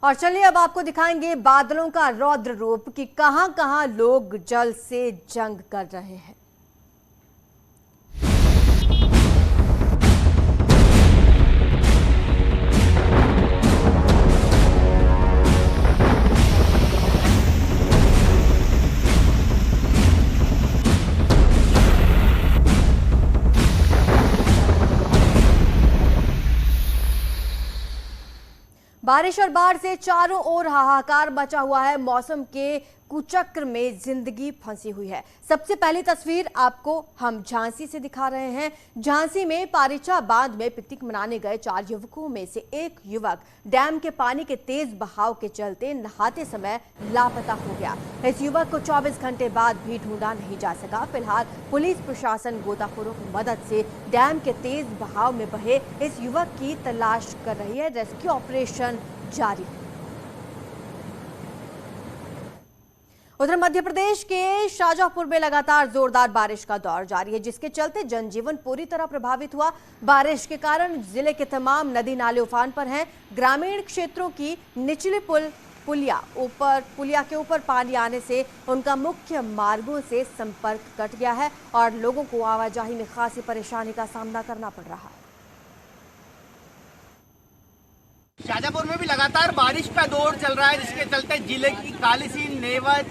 और चलिए अब आपको दिखाएंगे बादलों का रौद्र रूप कि कहां-कहां लोग जल से जंग कर रहे हैं। बारिश और बाढ़ से चारों ओर हाहाकार मचा हुआ है। मौसम के कुचक्र में जिंदगी फंसी हुई है। सबसे पहली तस्वीर आपको हम झांसी से दिखा रहे हैं। झांसी में पारिचा बांध में पिकनिक मनाने गए 4 युवकों में से एक युवक डैम के पानी के तेज बहाव के चलते नहाते समय लापता हो गया। इस युवक को 24 घंटे बाद भी ढूंढा नहीं जा सका। फिलहाल पुलिस प्रशासन गोताखोरों की मदद से डैम के तेज बहाव में बहे इस युवक की तलाश कर रही है। रेस्क्यू ऑपरेशन जारी है। उधर मध्य प्रदेश के शाजापुर में लगातार जोरदार बारिश का दौर जारी है, जिसके चलते जनजीवन पूरी तरह प्रभावित हुआ। बारिश के कारण जिले के तमाम नदी नाले उफान पर हैं। ग्रामीण क्षेत्रों की निचली पुलिया के ऊपर पानी आने से उनका मुख्य मार्गों से संपर्क कट गया है और लोगों को आवाजाही में खासी परेशानी का सामना करना पड़ रहा है। शाजापुर में भी लगातार बारिश का दौर चल रहा है, जिसके चलते जिले की कालीसीन, नेवज,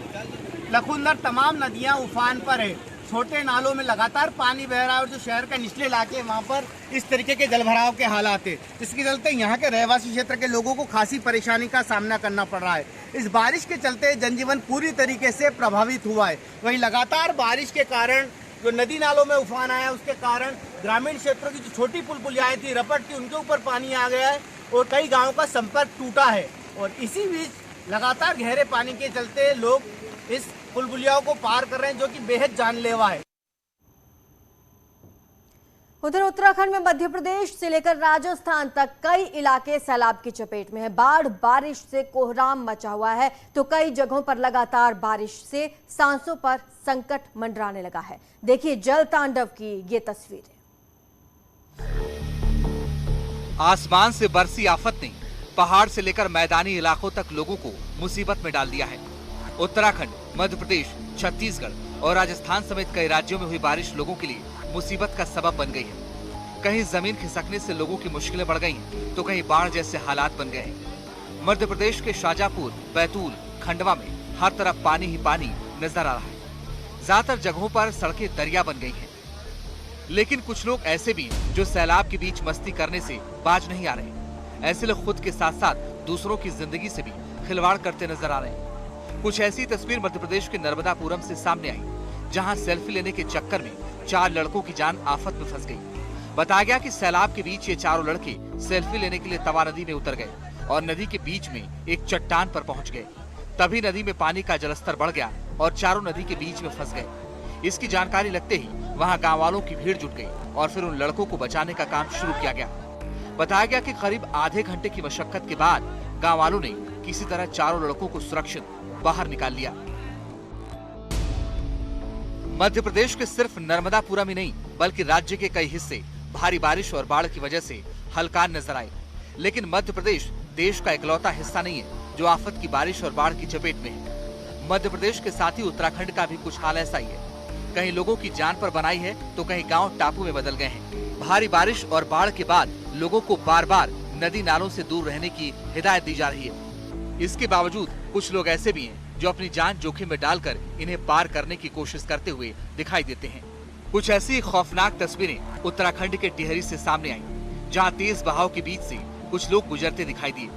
लखुंदर तमाम नदियां उफान पर है। छोटे नालों में लगातार पानी बह रहा है और जो शहर के निचले इलाके हैं वहां पर इस तरीके के जलभराव के हालात है, जिसके चलते यहां के रहवासी क्षेत्र के लोगों को खासी परेशानी का सामना करना पड़ रहा है। इस बारिश के चलते जनजीवन पूरी तरीके से प्रभावित हुआ है। वहीं लगातार बारिश के कारण जो नदी नालों में उफान आया, उसके कारण ग्रामीण क्षेत्रों की जो छोटी पुलियाएं थी, रपट थी, उनके ऊपर पानी आ गया है और कई गांवों का संपर्क टूटा है। और इसी बीच लगातार गहरे पानी के चलते लोग इस पुलियाओं को पार कर रहे हैं, जो कि बेहद जानलेवा है। उधर उत्तराखंड में मध्य प्रदेश से लेकर राजस्थान तक कई इलाके सैलाब की चपेट में है। बाढ़ बारिश से कोहराम मचा हुआ है तो कई जगहों पर लगातार बारिश से सांसों पर संकट मंडराने लगा है। देखिए जल तांडव की ये तस्वीरें। आसमान से बरसी आफत ने पहाड़ से लेकर मैदानी इलाकों तक लोगों को मुसीबत में डाल दिया है। उत्तराखंड, मध्य प्रदेश, छत्तीसगढ़ और राजस्थान समेत कई राज्यों में हुई बारिश लोगों के लिए मुसीबत का सबब बन गई है। कहीं जमीन खिसकने से लोगों की मुश्किलें बढ़ गई हैं, तो कहीं बाढ़ जैसे हालात बन गए हैं। मध्य प्रदेश के शाजापुर, बैतूल, खंडवा में हर तरफ पानी ही पानी नजर आ रहा है। ज्यादातर जगहों पर सड़कें दरिया बन गई हैं। लेकिन कुछ लोग ऐसे भी हैं जो सैलाब के बीच मस्ती करने से बाज नहीं आ रहे। ऐसे लोग खुद के साथ साथ दूसरों की जिंदगी से भी खिलवाड़ करते नजर आ रहे हैं। कुछ ऐसी तस्वीर मध्य प्रदेश के नर्मदापुरम से सामने आई, जहां सेल्फी लेने के चक्कर में 4 लड़कों की जान आफत में फंस गई। बताया गया कि सैलाब के बीच ये चारों लड़के सेल्फी लेने के लिए तवा नदी में उतर गए और नदी के बीच में एक चट्टान पर पहुंच गए। तभी नदी में पानी का जलस्तर बढ़ गया और चारों नदी के बीच में फंस गए। इसकी जानकारी लगते ही वहां गांव वालों की भीड़ जुट गई और फिर उन लड़कों को बचाने का काम शुरू किया गया। बताया गया कि करीब आधे घंटे की मशक्कत के बाद गांव वालों ने किसी तरह चारों लड़कों को सुरक्षित बाहर निकाल लिया। मध्य प्रदेश के सिर्फ नर्मदापुरम ही नहीं, बल्कि राज्य के कई हिस्से भारी बारिश और बाढ़ की वजह से हलकान नजर आए। लेकिन मध्य प्रदेश देश का इकलौता हिस्सा नहीं है जो आफत की बारिश और बाढ़ की चपेट में है। मध्य प्रदेश के साथ ही उत्तराखंड का भी कुछ हाल ऐसा ही है। कहीं लोगों की जान पर बनाई है तो कहीं गांव टापू में बदल गए हैं। भारी बारिश और बाढ़ के बाद लोगों को बार बार नदी नालों से दूर रहने की हिदायत दी जा रही है। इसके बावजूद कुछ लोग ऐसे भी हैं जो अपनी जान जोखिम में डालकर इन्हें पार करने की कोशिश करते हुए दिखाई देते हैं। कुछ ऐसी खौफनाक तस्वीरें उत्तराखंड के टिहरी से सामने आई, जहां तेज बहाव के बीच से कुछ लोग गुजरते दिखाई दिए।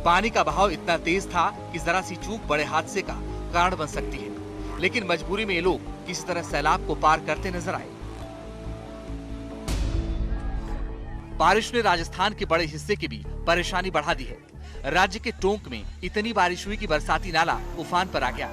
पानी का बहाव इतना तेज था कि जरा सी चूक बड़े हादसे का कारण बन सकती है, लेकिन मजबूरी में ये लोग किसी तरह सैलाब को पार करते नजर आए। बारिश ने राजस्थान के बड़े हिस्से की भी परेशानी बढ़ा दी है। राज्य के टोंक में इतनी बारिश हुई कि बरसाती नाला उफान पर आ गया।